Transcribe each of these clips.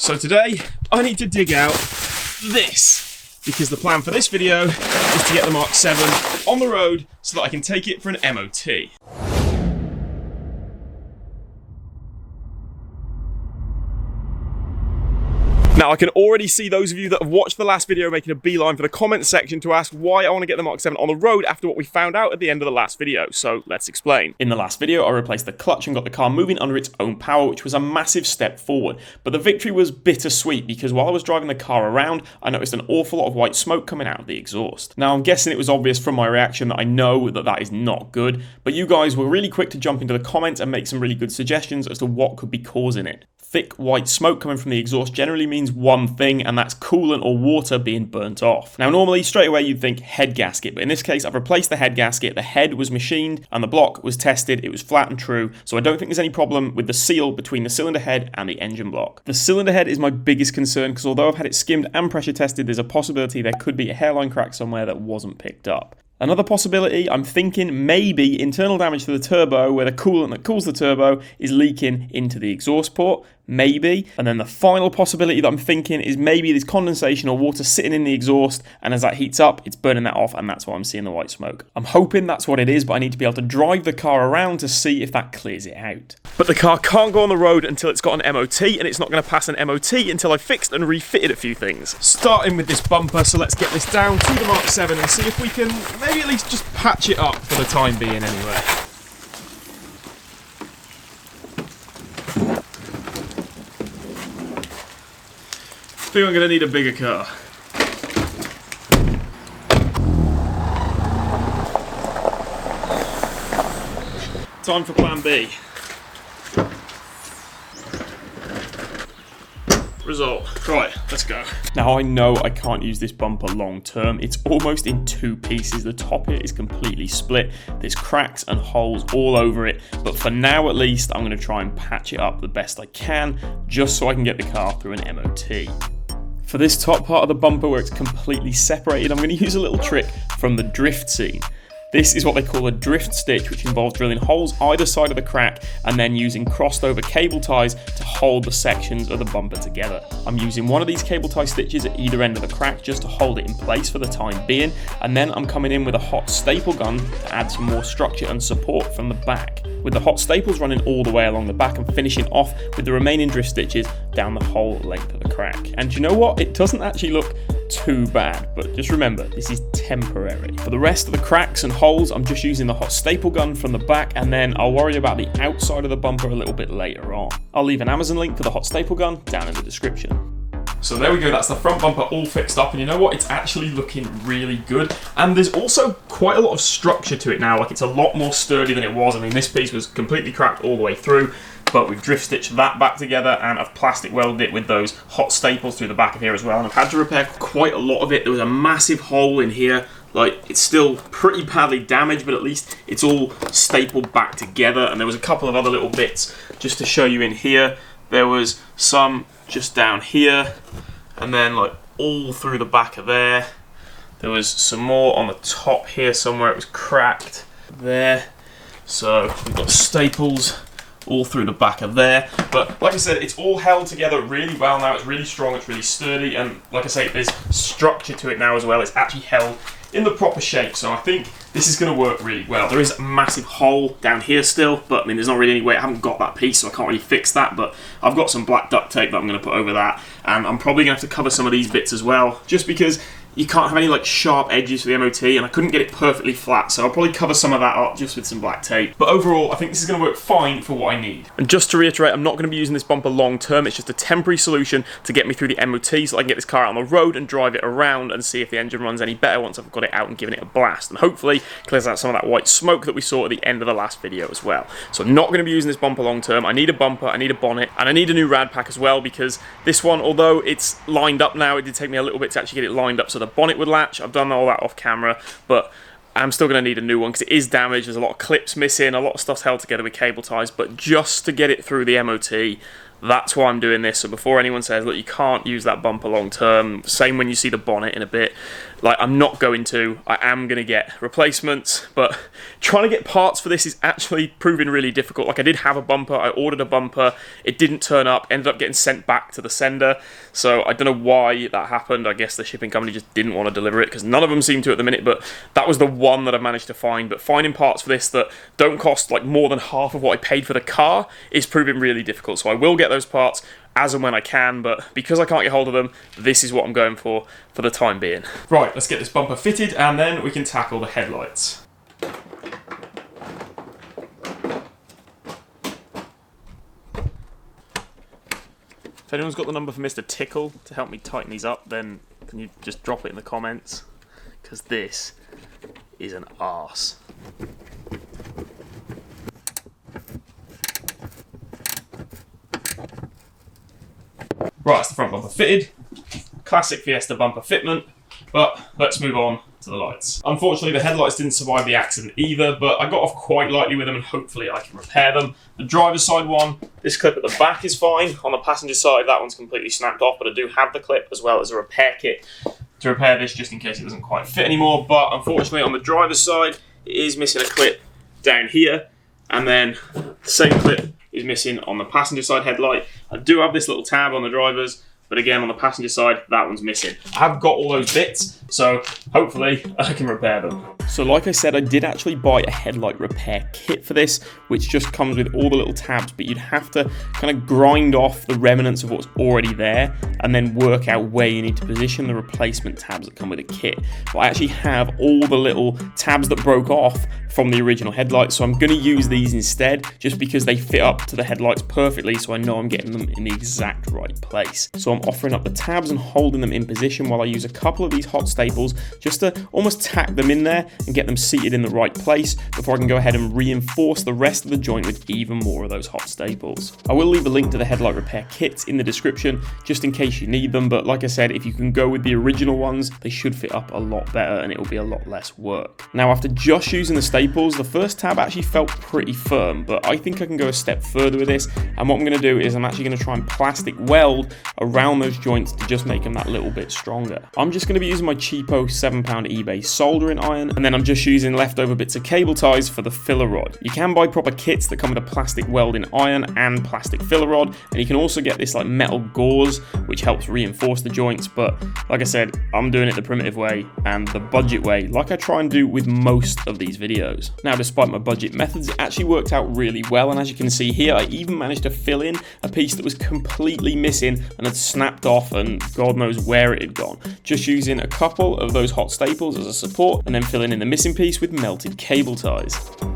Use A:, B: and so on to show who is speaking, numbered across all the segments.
A: So today, I need to dig out this, because the plan for this video is to get the Mark 7 on the road so that I can take it for an MOT. Now, I can already see those of you that have watched the last video making a beeline for the comment section to ask why I want to get the Mark 7 on the road after what we found out at the end of the last video, so let's explain. In the last video, I replaced the clutch and got the car moving under its own power, which was a massive step forward. But the victory was bittersweet because while I was driving the car around, I noticed an awful lot of white smoke coming out of the exhaust. Now, I'm guessing it was obvious from my reaction that I know that that is not good, but you guys were really quick to jump into the comments and make some really good suggestions as to what could be causing it. Thick white smoke coming from the exhaust generally means one thing, and that's coolant or water being burnt off. Now, normally straight away you'd think head gasket, but in this case I've replaced the head gasket. The head was machined and the block was tested. It was flat and true, so I don't think there's any problem with the seal between the cylinder head and the engine block. The cylinder head is my biggest concern because although I've had it skimmed and pressure tested, there's a possibility there could be a hairline crack somewhere that wasn't picked up. Another possibility, I'm thinking maybe internal damage to the turbo where the coolant that cools the turbo is leaking into the exhaust port, maybe. And then the final possibility that I'm thinking is maybe there's condensation or water sitting in the exhaust, and as that heats up, it's burning that off, and that's why I'm seeing the white smoke. I'm hoping that's what it is, but I need to be able to drive the car around to see if that clears it out. But the car can't go on the road until it's got an MOT, and it's not going to pass an MOT until I've fixed and refitted a few things. Starting with this bumper, so let's get this down to the Mark 7 and see if we can maybe at least just patch it up for the time being anyway. I think I'm going to need a bigger car. Time for plan B. Result. Right, let's go. Now I know I can't use this bumper long term. It's almost in two pieces. The top here is completely split. There's cracks and holes all over it. But for now at least, I'm going to try and patch it up the best I can, just so I can get the car through an MOT. For this top part of the bumper where it's completely separated, I'm going to use a little trick from the drift scene. This is what they call a drift stitch, which involves drilling holes either side of the crack and then using crossed over cable ties to hold the sections of the bumper together. I'm using one of these cable tie stitches at either end of the crack just to hold it in place for the time being, and then I'm coming in with a hot staple gun to add some more structure and support from the back, with the hot staples running all the way along the back and finishing off with the remaining drift stitches down the whole length of the crack. And you know what? It doesn't actually look too bad, but just remember, this is temporary. For the rest of the cracks and holes, I'm just using the hot staple gun from the back, and then I'll worry about the outside of the bumper a little bit later on. I'll leave an Amazon link for the hot staple gun down in the description. So there we go, that's the front bumper all fixed up, and you know what, it's actually looking really good, and there's also quite a lot of structure to it now. Like, it's a lot more sturdy than it was. I mean, this piece was completely cracked all the way through, but we've drift stitched that back together, and I've plastic welded it with those hot staples through the back of here as well, and I've had to repair quite a lot of it. There was a massive hole in here. Like, it's still pretty badly damaged, but at least it's all stapled back together, and there was a couple of other little bits just to show you in here. There was some just down here, and then like all through the back of there. There was some more on the top here somewhere. It was cracked there. So we've got staples all through the back of there, but like I said, it's all held together really well now. It's really strong, it's really sturdy, and like I say, there's structure to it now as well. It's actually held in the proper shape, so I think this is going to work really well. There is a massive hole down here still, but I mean, there's not really any way. I haven't got that piece, so I can't really fix that, but I've got some black duct tape that I'm going to put over that, and I'm probably going to have to cover some of these bits as well, just because you can't have any like sharp edges for the MOT, and I couldn't get it perfectly flat, so I'll probably cover some of that up just with some black tape. But overall, I think this is going to work fine for what I need. And just to reiterate, I'm not going to be using this bumper long term. It's just a temporary solution to get me through the MOT so I can get this car out on the road and drive it around and see if the engine runs any better once I've got it out and given it a blast. And hopefully clears out some of that white smoke that we saw at the end of the last video as well. So I'm not going to be using this bumper long term. I need a bumper, I need a bonnet, and I need a new rad pack as well, because this one, although it's lined up now, it did take me a little bit to actually get it lined up so the bonnet would latch. I've done all that off camera, but I'm still going to need a new one because it is damaged. There's a lot of clips missing, a lot of stuff's held together with cable ties, but just to get it through the MOT, That's why I'm doing this. So before anyone says, look, you can't use that bumper long term, same when you see the bonnet in a bit, like, I'm not going to. I am going to get replacements, but trying to get parts for this is actually proving really difficult. Like, I did have a bumper, I ordered a bumper, it didn't turn up, ended up getting sent back to the sender, so I don't know why that happened. I guess the shipping company just didn't want to deliver it, because none of them seem to at the minute, but that was the one that I managed to find. But finding parts for this that don't cost, like, more than half of what I paid for the car is proving really difficult, so I will get those parts as and when I can, but because I can't get hold of them, this is what I'm going for the time being. Right, let's get this bumper fitted, and then we can tackle the headlights. If anyone's got the number for Mr. Tickle to help me tighten these up, then can you just drop it in the comments? Because this is an arse. Right, that's the front bumper fitted. Classic Fiesta bumper fitment, but let's move on to the lights. Unfortunately, the headlights didn't survive the accident either, but I got off quite lightly with them and hopefully I can repair them. The driver's side one, this clip at the back is fine. On the passenger side, that one's completely snapped off, but I do have the clip as well as a repair kit to repair this just in case it doesn't quite fit anymore. But unfortunately, on the driver's side, it is missing a clip down here, and then the same clip is missing on the passenger side headlight. I do have this little tab on the driver's, but again, on the passenger side, that one's missing. I have got all those bits, so hopefully I can repair them. So like I said, I did actually buy a headlight repair kit for this, which just comes with all the little tabs, but you'd have to kind of grind off the remnants of what's already there and then work out where you need to position the replacement tabs that come with a kit. But I actually have all the little tabs that broke off from the original headlights, so I'm going to use these instead just because they fit up to the headlights perfectly, so I know I'm getting them in the exact right place. So I'm offering up the tabs and holding them in position while I use a couple of these hot staples just to almost tack them in there and get them seated in the right place before I can go ahead and reinforce the rest of the joint with even more of those hot staples. I will leave a link to the headlight repair kits in the description just in case you need them, but like I said, if you can go with the original ones, they should fit up a lot better and it will be a lot less work. Now, after just using the staples, the first tab actually felt pretty firm, but I think I can go a step further with this, and what I'm going to do is I'm actually going to try and plastic weld around those joints to just make them that little bit stronger. I'm just going to be using my cheapo £7 eBay soldering iron, and then I'm just using leftover bits of cable ties for the filler rod. You can buy proper kits that come with a plastic welding iron and plastic filler rod, and you can also get this like metal gauze which helps reinforce the joints, but like I said, I'm doing it the primitive way and the budget way, like I try and do with most of these videos. Now, despite my budget methods, it actually worked out really well, and as you can see here, I even managed to fill in a piece that was completely missing and had snapped off and God knows where it had gone, just using a couple of those hot staples as a support and then filling in the missing piece with melted cable ties.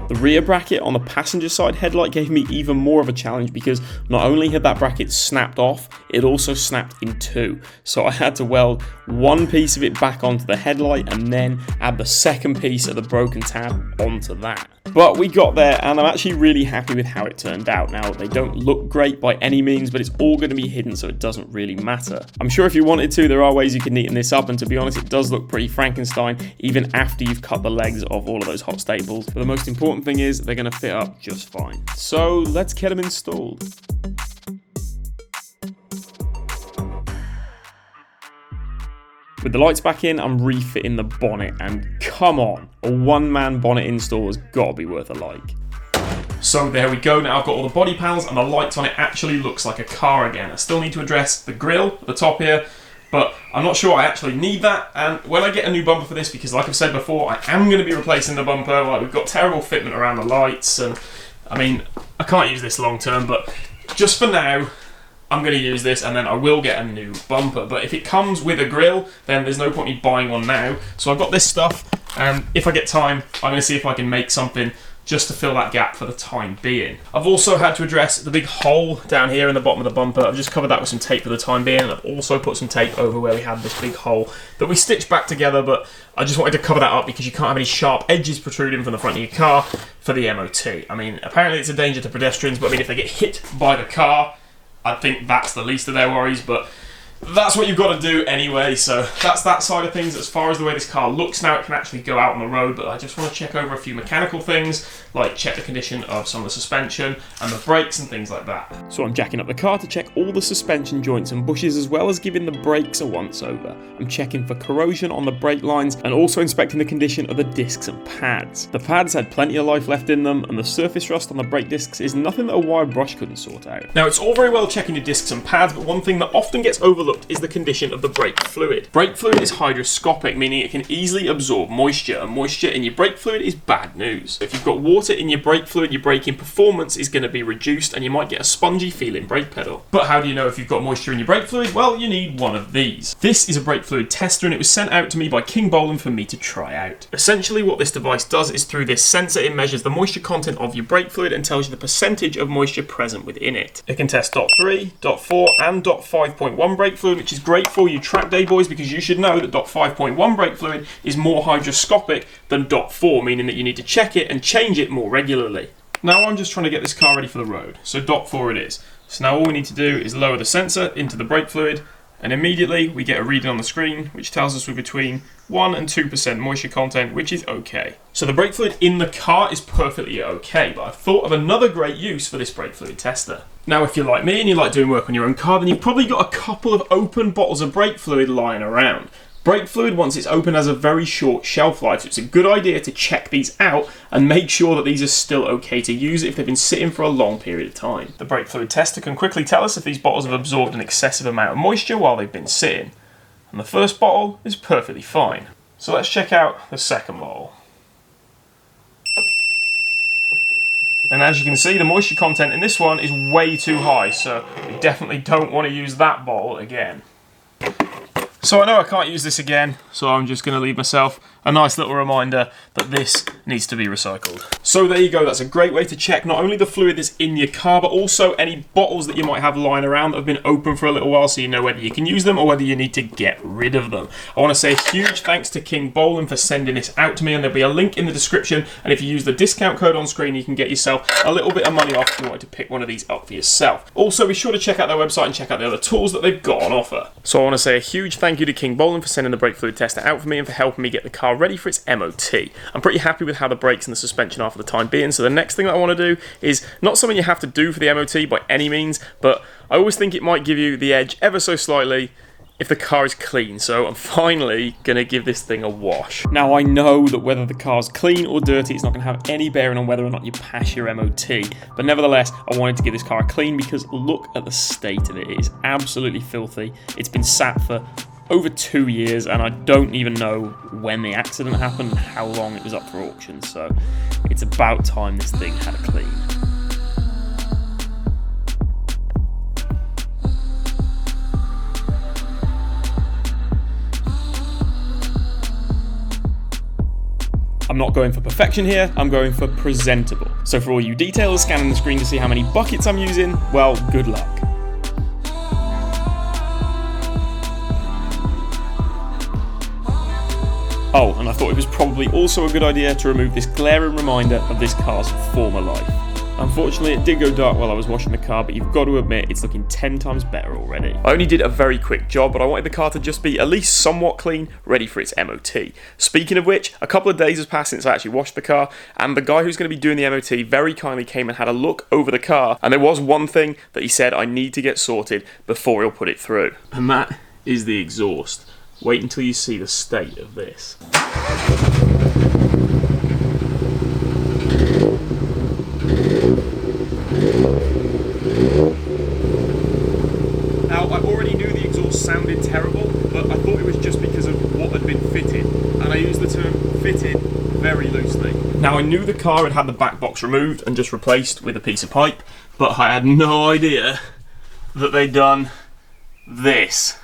A: The rear bracket on the passenger side headlight gave me even more of a challenge because not only had that bracket snapped off, it also snapped in two. So I had to weld one piece of it back onto the headlight and then add the second piece of the broken tab onto that. But we got there, and I'm actually really happy with how it turned out. Now, they don't look great by any means, but it's all going to be hidden, so it doesn't really matter. I'm sure if you wanted to, there are ways you can neaten this up, and to be honest, it does look pretty Frankenstein, even after you've cut the legs of all of those hot staples. But the most important thing is they're going to fit up just fine. So let's get them installed. With the lights back in, I'm refitting the bonnet, and come on, a one-man bonnet install has got to be worth a like. So there we go, now I've got all the body panels and the lights on it actually looks like a car again. I still need to address the grille at the top here, but I'm not sure I actually need that, and when I get a new bumper for this, because like I've said before, I am going to be replacing the bumper, like we've got terrible fitment around the lights, and I mean, I can't use this long term, but just for now, I'm going to use this and then I will get a new bumper. But if it comes with a grille, then there's no point in me buying one now. So I've got this stuff, and if I get time, I'm going to see if I can make something just to fill that gap for the time being. I've also had to address the big hole down here in the bottom of the bumper. I've just covered that with some tape for the time being, and I've also put some tape over where we had this big hole that we stitched back together, but I just wanted to cover that up because you can't have any sharp edges protruding from the front of your car for the M.o.T. I mean, apparently it's a danger to pedestrians, but I mean, if they get hit by the car, I think that's the least of their worries, but that's what you've got to do anyway, so that's that side of things. As far as the way this car looks now, it can actually go out on the road, but I just want to check over a few mechanical things, like check the condition of some of the suspension and the brakes and things like that. So I'm jacking up the car to check all the suspension joints and bushes, as well as giving the brakes a once over. I'm checking for corrosion on the brake lines and also inspecting the condition of the discs and pads. The pads had plenty of life left in them, and the surface rust on the brake discs is nothing that a wire brush couldn't sort out. Now, it's all very well checking your discs and pads, but one thing that often gets overlooked is the condition of the brake fluid. Brake fluid is hygroscopic, meaning it can easily absorb moisture, and moisture in your brake fluid is bad news. If you've got water in your brake fluid, your braking performance is going to be reduced and you might get a spongy feeling brake pedal. But how do you know if you've got moisture in your brake fluid? Well, you need one of these. This is a brake fluid tester, and it was sent out to me by King Bolin for me to try out. Essentially what this device does is, through this sensor, it measures the moisture content of your brake fluid and tells you the percentage of moisture present within it. It can test .3, .4 and .5.1 brake fluid, which is great for you track day boys, because you should know that .5.1 brake fluid is more hygroscopic than .4, meaning that you need to check it and change it more regularly. Now I'm just trying to get this car ready for the road, so .4 it is. So now all we need to do is lower the sensor into the brake fluid, and immediately we get a reading on the screen which tells us we're between 1 and 2% moisture content, which is okay. So the brake fluid in the car is perfectly okay, but I've thought of another great use for this brake fluid tester. Now, if you're like me and you like doing work on your own car, then you've probably got a couple of open bottles of brake fluid lying around. Brake fluid, once it's open, has a very short shelf life, so it's a good idea to check these out and make sure that these are still okay to use if they've been sitting for a long period of time. The brake fluid tester can quickly tell us if these bottles have absorbed an excessive amount of moisture while they've been sitting. And the first bottle is perfectly fine. So let's check out the second bottle. And as you can see, the moisture content in this one is way too high, so we definitely don't want to use that bottle again. So I know I can't use this again, so I'm just going to leave myself a nice little reminder that this needs to be recycled. So there you go, that's a great way to check not only the fluid that's in your car, but also any bottles that you might have lying around that have been open for a little while, so you know whether you can use them or whether you need to get rid of them. I want to say a huge thanks to King Bolin for sending this out to me, and there'll be a link in the description, and if you use the discount code on screen, you can get yourself a little bit of money off if you wanted to pick one of these up for yourself. Also, be sure to check out their website and check out the other tools that they've got on offer. So I want to say a huge thank you to King Bolin for sending the brake fluid tester out for me and for helping me get the car ready for its M.o.T. I'm pretty happy with how the brakes and the suspension are for the time being, so the next thing that I want to do is not something you have to do for the M.o.T. by any means, but I always think it might give you the edge ever so slightly if the car is clean, so I'm finally going to give this thing a wash. Now I know that whether the car's clean or dirty, it's not going to have any bearing on whether or not you pass your MOT, but nevertheless I wanted to give this car a clean because look at the state of it. It is absolutely filthy. It's been sat for over 2 years and I don't even know when the accident happened and how long it was up for auction, so it's about time this thing had a clean. I'm not going for perfection here, I'm going for presentable. So for all you detailers scanning the screen to see how many buckets I'm using, well, good luck. Oh, and I thought it was probably also a good idea to remove this glaring reminder of this car's former life. Unfortunately, it did go dark while I was washing the car, but you've got to admit it's looking 10 times better already. I only did a very quick job, but I wanted the car to just be at least somewhat clean, ready for its MOT. Speaking of which, a couple of days has passed since I actually washed the car, and the guy who's going to be doing the MOT very kindly came and had a look over the car, and there was one thing that he said I need to get sorted before he'll put it through. And that is the exhaust. Wait until you see the state of this. Now, I already knew the exhaust sounded terrible, but I thought it was just because of what had been fitted, and I use the term fitted very loosely. Now, I knew the car had had the back box removed and just replaced with a piece of pipe, but I had no idea that they'd done this.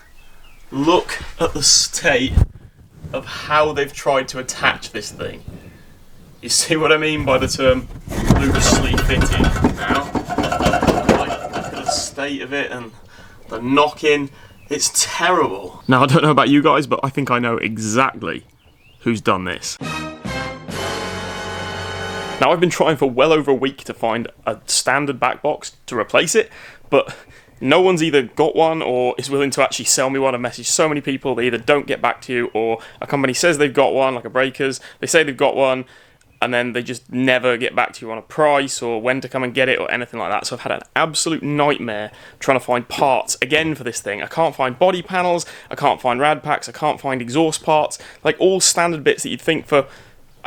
A: Look at the state of how they've tried to attach this thing. You see what I mean by the term loosely fitted now? Like, look at the state of it and the knocking. It's terrible. Now, I don't know about you guys, but I think I know exactly who's done this. Now, I've been trying for well over a week to find a standard back box to replace it, but no one's either got one or is willing to actually sell me one. I've messaged so many people, they either don't get back to you, or a company says they've got one, like a Breakers, they say they've got one, and then they just never get back to you on a price or when to come and get it or anything like that. So I've had an absolute nightmare trying to find parts again for this thing. I can't find body panels, I can't find rad packs, I can't find exhaust parts, like all standard bits that you'd think for...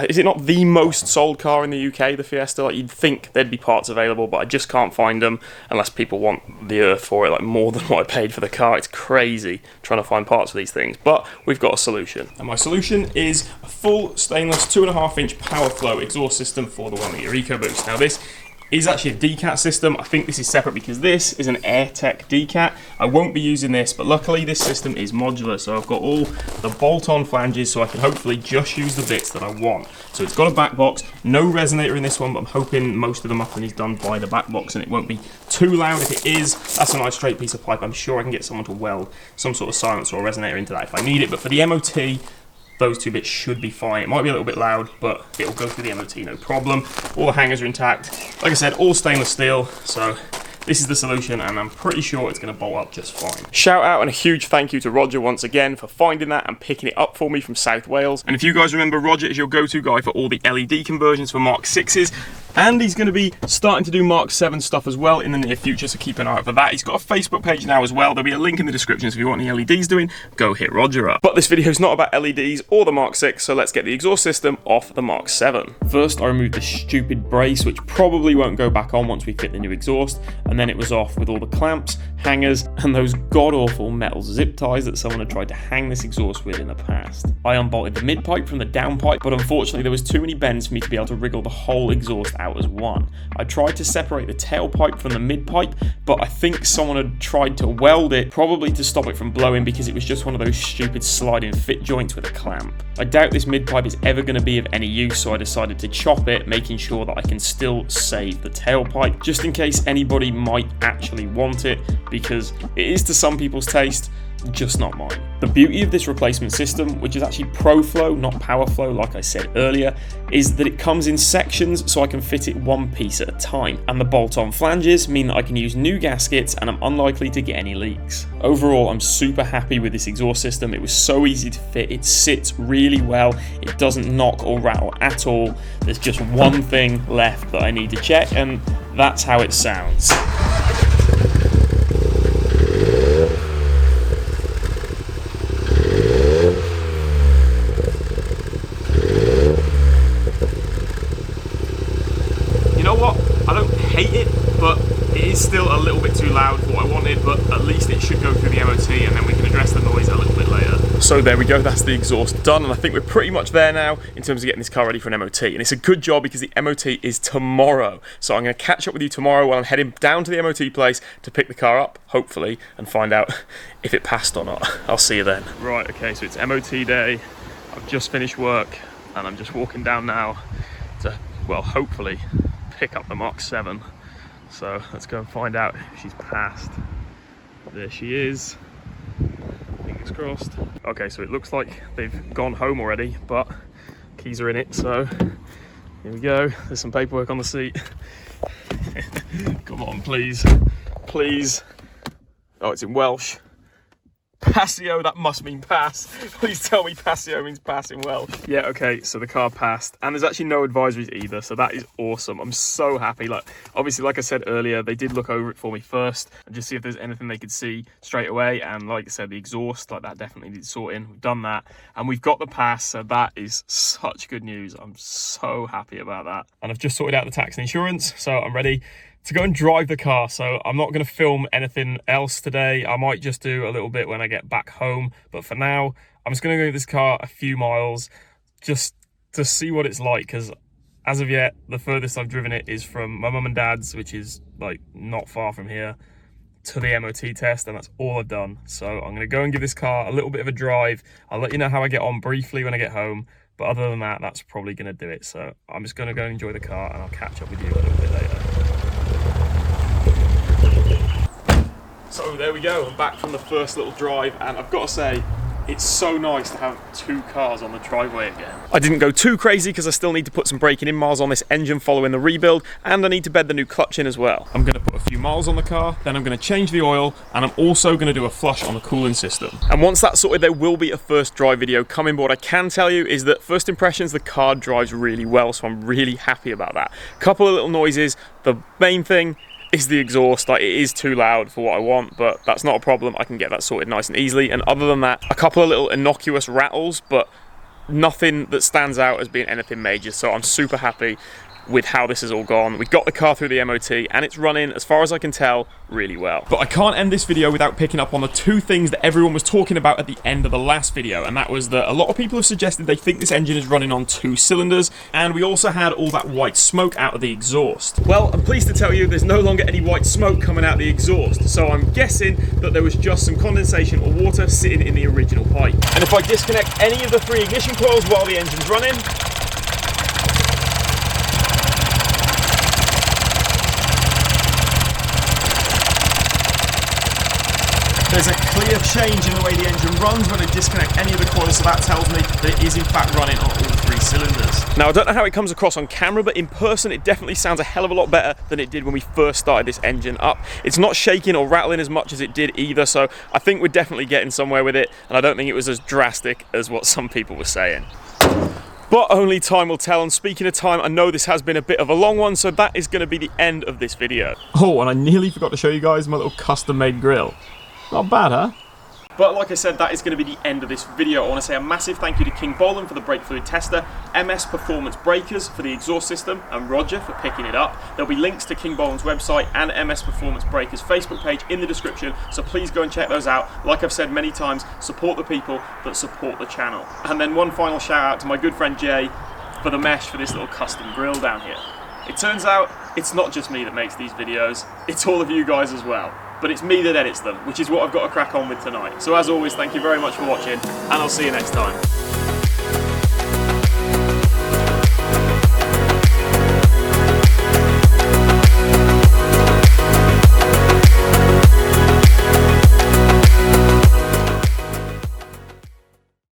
A: Is it not the most sold car in the UK, the Fiesta? Like, you'd think there'd be parts available, but I just can't find them unless people want the earth for it, like more than what I paid for the car. It's crazy trying to find parts for these things, but we've got a solution. And my solution is a full stainless 2.5-inch power flow exhaust system for the 1 litre EcoBoost. Now this is actually a decat system. I think this is separate because this is an AirTech decat. I won't be using this, but luckily this system is modular, so I've got all the bolt-on flanges, so I can hopefully just use the bits that I want. So it's got a back box, no resonator in this one, but I'm hoping most of the muffling is done by the back box and it won't be too loud. If it is, that's a nice straight piece of pipe. I'm sure I can get someone to weld some sort of silencer or resonator into that if I need it, but for the M.o.T, those two bits should be fine. It might be a little bit loud, but it'll go through the M.o.T, no problem. All the hangers are intact. Like I said, all stainless steel, so this is the solution, and I'm pretty sure it's going to bolt up just fine. Shout out and a huge thank you to Roger once again for finding that and picking it up for me from South Wales. And if you guys remember, Roger is your go-to guy for all the LED conversions for Mark 6s, and he's going to be starting to do Mark 7 stuff as well in the near future, so keep an eye out for that. He's got a Facebook page now as well. There'll be a link in the description, so if you want any LEDs doing, go hit Roger up. But this video is not about LEDs or the Mark 6, so let's get the exhaust system off the Mark 7. First, I removed the stupid brace, which probably won't go back on once we fit the new exhaust, and then it was off with all the clamps, hangers, and those god-awful metal zip ties that someone had tried to hang this exhaust with in the past. I unbolted the mid-pipe from the downpipe, but unfortunately there was too many bends for me to be able to wriggle the whole exhaust out as one. I tried to separate the tailpipe from the mid-pipe, but I think someone had tried to weld it, probably to stop it from blowing because it was just one of those stupid sliding fit joints with a clamp. I doubt this mid-pipe is ever going to be of any use, so I decided to chop it, making sure that I can still save the tailpipe, just in case anybody might actually want it, because it is to some people's taste, just not mine. The beauty of this replacement system, which is actually ProFlow, not PowerFlow like I said earlier, is that it comes in sections so I can fit it one piece at a time, and the bolt-on flanges mean that I can use new gaskets and I'm unlikely to get any leaks. Overall, I'm super happy with this exhaust system. It was so easy to fit, it sits really well, it doesn't knock or rattle at all. There's just one thing left that I need to check, and that's how it sounds. Still a little bit too loud for what I wanted, but at least it should go through the M.o.T and then we can address the noise a little bit later. So there we go, that's the exhaust done, and I think we're pretty much there now in terms of getting this car ready for an M.o.T, and it's a good job because the M.o.T is tomorrow. So I'm going to catch up with you tomorrow when I'm heading down to the M.o.T place to pick the car up, hopefully, and find out if it passed or not. I'll see you then. Right, okay, so it's M.o.T day. I've just finished work and I'm just walking down now to, well, hopefully pick up the Mark 7. So let's go and find out if she's passed. There she is. Fingers crossed. Okay, so it looks like they've gone home already, but keys are in it, so here we go. There's some paperwork on the seat. Come on, please. Please. Oh, it's in Welsh. Passio, that must mean pass. Please tell me Passio means pass in Welsh. Yeah, okay, so the car passed, and there's actually no advisories either, so that is awesome. I'm so happy. Like, obviously, like I said earlier, they did look over it for me first and just see if there's anything they could see straight away, and like I said, the exhaust, like that definitely needs sorting. We've done that, and we've got the pass, so that is such good news. I'm so happy about that. And I've just sorted out the tax and insurance, so I'm ready to go and drive the car. So I'm not going to film anything else today. I might just do a little bit when I get back home, but for now I'm just going to go with this car a few miles just to see what it's like, because as of yet the furthest I've driven it is from my mum and dad's, which is like not far from here, to the M.o.T test, and that's all I've done. So I'm going to go and give this car a little bit of a drive. I'll let you know how I get on briefly when I get home, but other than that, that's probably going to do it. So I'm just going to go and enjoy the car, and I'll catch up with you a little bit later. So there we go, I'm back from the first little drive, and I've got to say, It's so nice to have two cars on the driveway again. I didn't go too crazy because I still need to put some braking in miles on this engine following the rebuild, and I need to bed the new clutch in as well. I'm going to put a few miles on the car, then I'm going to change the oil, and I'm also going to do a flush on the cooling system. And once that's sorted, there will be a first drive video coming, but what I can tell you is that first impressions, the car drives really well, so I'm really happy about that. Couple of little noises. The main thing is the exhaust. Like, it is too loud for what I want, but that's not a problem. I can get that sorted nice and easily. And other than that, a couple of little innocuous rattles, but nothing that stands out as being anything major. So I'm super happy with how this has all gone. We got the car through the MOT and it's running, as far as I can tell, really well. But I can't end this video without picking up on the two things that everyone was talking about at the end of the last video, and that was that a lot of people have suggested they think this engine is running on 2 cylinders, and we also had all that white smoke out of the exhaust. Well, I'm pleased to tell you there's no longer any white smoke coming out of the exhaust, so I'm guessing that there was just some condensation or water sitting in the original pipe. And if I disconnect any of the 3 ignition coils while the engine's running, there's a clear change in the way the engine runs when I disconnect any of the coils, so that tells me that it is in fact running on all 3 cylinders. Now, I don't know how it comes across on camera, but in person it definitely sounds a hell of a lot better than it did when we first started this engine up. It's not shaking or rattling as much as it did either, so I think we're definitely getting somewhere with it, and I don't think it was as drastic as what some people were saying. But only time will tell, and speaking of time, I know this has been a bit of a long one, so that is going to be the end of this video. Oh, and I nearly forgot to show you guys my little custom-made grill. Not bad, huh? But like I said, that is going to be the end of this video. I want to say a massive thank you to King Bolan for the brake fluid tester, MS Performance Breakers for the exhaust system, and Roger for picking it up. There'll be links to King Bolan's website and MS Performance Breakers Facebook page in the description, so please go and check those out. Like I've said many times, support the people that support the channel. And then one final shout out to my good friend Jay for the mesh for this little custom grill down here. It turns out it's not just me that makes these videos, it's all of you guys as well. But it's me that edits them, which is what I've got to crack on with tonight. So as always, thank you very much for watching, and I'll see you next time.